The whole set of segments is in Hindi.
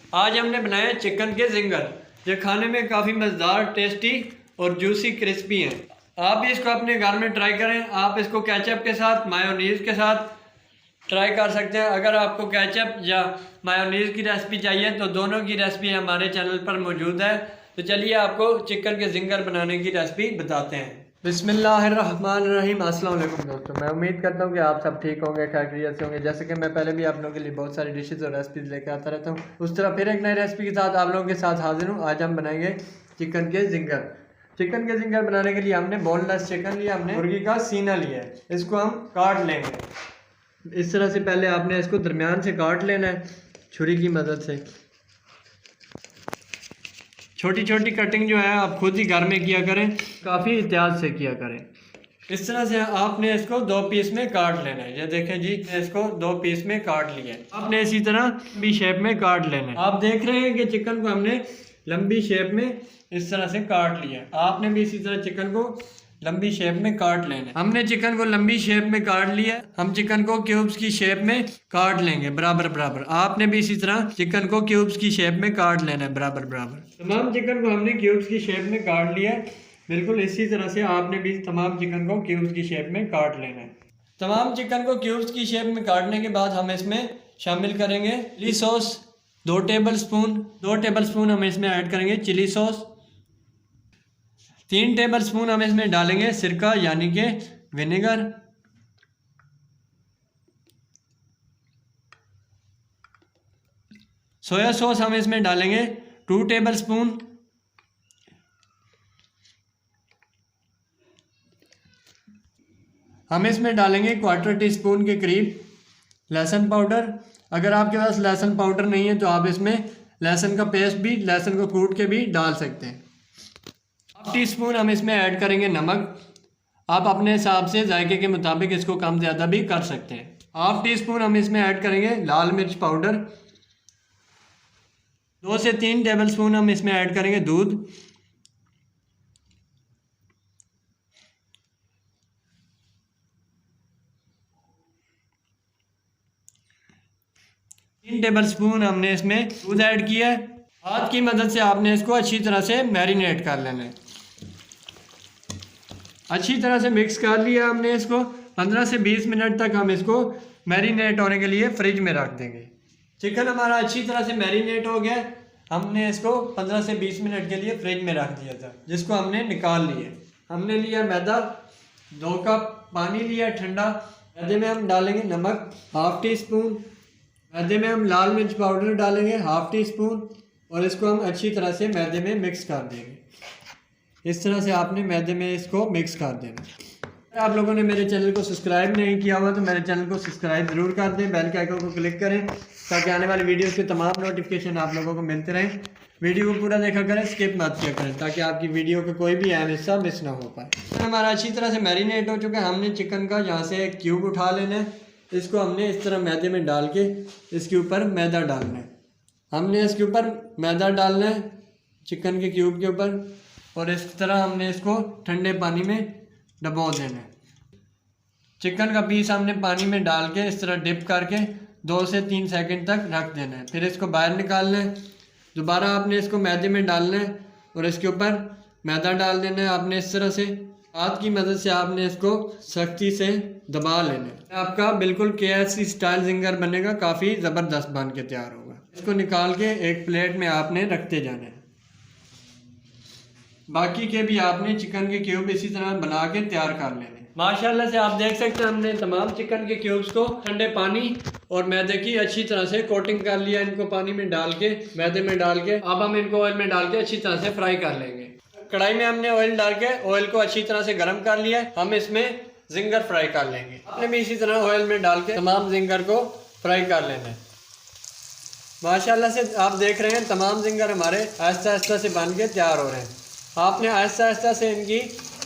आज हमने बनाया चिकन के जिंगर। ये खाने में काफ़ी मज़ेदार, टेस्टी और जूसी क्रिस्पी हैं। आप भी इसको अपने घर में ट्राई करें। आप इसको केचप के साथ, मायोनीज़ के साथ ट्राई कर सकते हैं। अगर आपको केचप या मायोनीज़ की रेसिपी चाहिए तो दोनों की रेसिपी हमारे चैनल पर मौजूद है। तो चलिए आपको चिकन के जिंगर बनाने की रेसिपी बताते हैं। बिस्मिल्लाहिर्रहमानिर्रहीम। अस्सलाम वालेकुम दोस्तों, मैं उम्मीद करता हूँ कि आप सब ठीक होंगे, खैरियत से होंगे। जैसे कि मैं पहले भी आप लोगों के लिए बहुत सारी डिशेज़ और रेसिपीज़ लेकर आता रहता हूँ, उस तरह फिर एक नई रेसिपी के साथ आप लोगों के साथ हाजिर हूँ। आज हम बनाएंगे चिकन के जिंगर। चिकन के जिंगर बनाने के लिए हमने बोनलेस चिकन लिया, हमने मुर्गी का सीना लिया है। इसको हम काट लेंगे। इस तरह से पहले आपने इसको दरमियान से काट लेना है छुरी की मदद से। छोटी छोटी कटिंग जो है आप खुद ही घर में किया करें, काफ़ी एहतियात से किया करें। इस तरह से आपने इसको 2 पीस में काट लेना है। ये देखें जी, इसको 2 पीस में काट लिया है। आपने इसी तरह भी शेप में काट लेना है। आप देख रहे हैं कि चिकन को हमने लंबी शेप में इस तरह से काट लिया है। आपने भी इसी तरह चिकन को लंबी शेप में काट लेना है। हमने चिकन को लंबी शेप में काट लिया। हम चिकन को क्यूब्स की शेप में काट लेंगे बराबर बराबर। आपने भी इसी तरह चिकन को क्यूब्स की शेप में काट लेना है बराबर बराबर। तमाम चिकन को हमने क्यूब्स की शेप में काट लिया है। बिल्कुल इसी तरह से आपने भी तमाम चिकन को क्यूब्स की शेप में काट लेना है। तमाम चिकन को क्यूब्स की शेप में काटने के बाद हम इसमें शामिल करेंगे चिली सॉस 2 टेबलस्पून हम इसमें ऐड करेंगे चिली सॉस। 3 टेबलस्पून हम इसमें डालेंगे सिरका यानी कि विनेगर। सोया सॉस हम इसमें डालेंगे 2 टेबलस्पून। हम इसमें डालेंगे 1/4 टीस्पून के करीब लहसुन पाउडर। अगर आपके पास लहसुन पाउडर नहीं है तो आप इसमें लहसुन का पेस्ट भी, लहसुन को कूट के भी डाल सकते हैं। 1/2 टीस्पून हम इसमें ऐड करेंगे नमक। आप अपने हिसाब से जायके के मुताबिक इसको कम ज़्यादा भी कर सकते हैं। 1/2 टीस्पून हम इसमें ऐड करेंगे लाल मिर्च पाउडर। 2 से 3 टेबलस्पून हम इसमें ऐड करेंगे दूध। 3 टेबलस्पून हमने इसमें दूध ऐड किया है। हाथ की मदद से आपने इसको अच्छी तरह से मैरिनेट कर लेना है। अच्छी तरह से मिक्स कर लिया हमने इसको। 15 से 20 मिनट तक हम इसको मैरिनेट होने के लिए फ्रिज में रख देंगे। चिकन हमारा अच्छी तरह से मैरिनेट हो गया। हमने इसको 15 से 20 मिनट के लिए फ्रिज में रख दिया था, जिसको हमने निकाल लिया। हमने लिया मैदा, 2 कप पानी लिया ठंडा। मैदे में हम डालेंगे नमक 1/2 टीस्पून। मैदे में हम लाल मिर्च पाउडर डालेंगे 1/2 टीस्पून और इसको हम अच्छी तरह से मैदे में मिक्स कर देंगे। इस तरह से आपने मैदे में इसको मिक्स कर देना। अगर आप लोगों ने मेरे चैनल को सब्सक्राइब नहीं किया हुआ तो मेरे चैनल को सब्सक्राइब ज़रूर कर दें, बेल के आइकन को क्लिक करें ताकि आने वाली वीडियोस के तमाम नोटिफिकेशन आप लोगों को मिलते रहें। वीडियो को पूरा देखा करें, स्किप मत किया करें ताकि आपकी वीडियो का कोई भी अहम हिस्सा मिस ना हो पाए। हमारा अच्छी तरह से मैरिनेट हो चुका है। हमने चिकन का यहाँ से एक क्यूब उठा लेना है। इसको हमने इस तरह मैदे में डाल के इसके ऊपर मैदा डालना है। हमने इसके ऊपर मैदा डालना है चिकन के क्यूब के ऊपर और इस तरह हमने इसको ठंडे पानी में डबो देना है। चिकन का पीस हमने पानी में डाल के इस तरह डिप करके 2 से 3 सेकंड तक रख देना है। फिर इसको बाहर निकालना है। दोबारा आपने इसको मैदे में डालना है और इसके ऊपर मैदा डाल देना है। आपने इस तरह से हाथ की मदद से आपने इसको सख्ती से दबा लेना है। आपका बिल्कुल KFC स्टाइल जिंगर बनेगा, काफ़ी ज़बरदस्त बन के तैयार होगा। इसको निकाल के एक प्लेट में आपने रखते जाना है। बाकी के भी आपने चिकन के क्यूब इसी तरह बना के तैयार कर लेने। माशाल्लाह से आप देख सकते हैं हमने तमाम चिकन के क्यूब्स को ठंडे पानी और मैदे की अच्छी तरह से कोटिंग कर लिया। इनको पानी में डाल के, मैदे में डाल के अब हम इनको ऑयल में डाल के अच्छी तरह से फ्राई कर लेंगे। कढ़ाई में हमने ऑयल डाल के ऑयल को अच्छी तरह से गर्म कर लिया। हम इसमें जिंगर फ्राई कर लेंगे। आपने भी इसी तरह ऑयल में डाल के तमाम जिंगर को फ्राई कर लेना है। माशाल्लाह से आप देख रहे हैं तमाम जिंगर हमारे आहिस्ता आहिस्ता से बन के तैयार हो रहे हैं। आपने आहिस्ता आहिस्ता से इनकी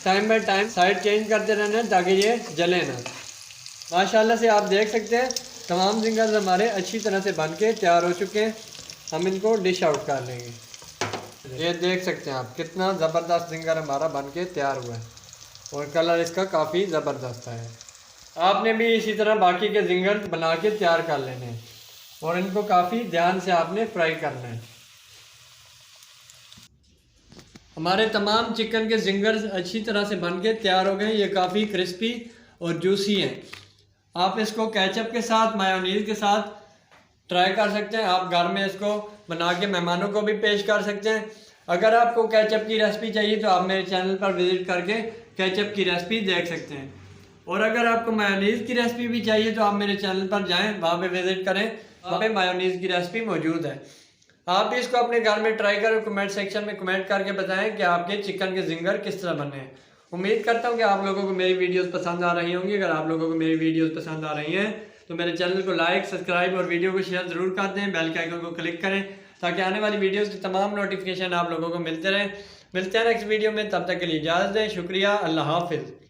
time by time side change करते रहना है ताकि ये जले ना। माशाल्लाह से आप देख सकते हैं तमाम जिंगर हमारे अच्छी तरह से बन के तैयार हो चुके हैं। हम इनको डिश आउट कर लेंगे। ये देख सकते हैं आप कितना ज़बरदस्त जिंगर हमारा बन के तैयार हुआ है और कलर इसका काफ़ी ज़बरदस्त है। आपने भी इसी तरह बाकी के जिंगर बना के तैयार कर लेने हैं। और इनको काफ़ी ध्यान से आपने फ्राई करना है। हमारे तमाम चिकन के जिंगर्स अच्छी तरह से बन के तैयार हो गए। ये काफ़ी क्रिस्पी और जूसी हैं। आप इसको केचप के साथ, मायोनीज के साथ ट्राई कर सकते हैं। आप घर में इसको बना के मेहमानों को भी पेश कर सकते हैं। अगर आपको केचप की रेसिपी चाहिए तो आप मेरे चैनल पर विज़िट करके केचप की रेसिपी देख सकते हैं। और अगर आपको मायोनीज़ की रेसिपी भी चाहिए तो आप मेरे चैनल पर जाएं, वहाँ पे विज़िट करें, वहाँ पे मायोनीज़ की रेसिपी मौजूद है। आप भी इसको अपने घर में ट्राई करें। कमेंट सेक्शन में कमेंट करके बताएं कि आपके चिकन के जिंगर किस तरह बने हैं। उम्मीद करता हूं कि आप लोगों को मेरी वीडियोस पसंद आ रही होंगी। अगर आप लोगों को मेरी वीडियोस पसंद आ रही हैं तो मेरे चैनल को लाइक, सब्सक्राइब और वीडियो को शेयर ज़रूर कर दें। बेल के आइकन को क्लिक करें ताकि आने वाली वीडियोस की तमाम नोटिफिकेशन आप लोगों को मिलते रहें। मिलते हैं नेक्स्ट वीडियो में, तब तक के लिए इजाज़त दें। शुक्रिया, अल्लाह हाफिज़।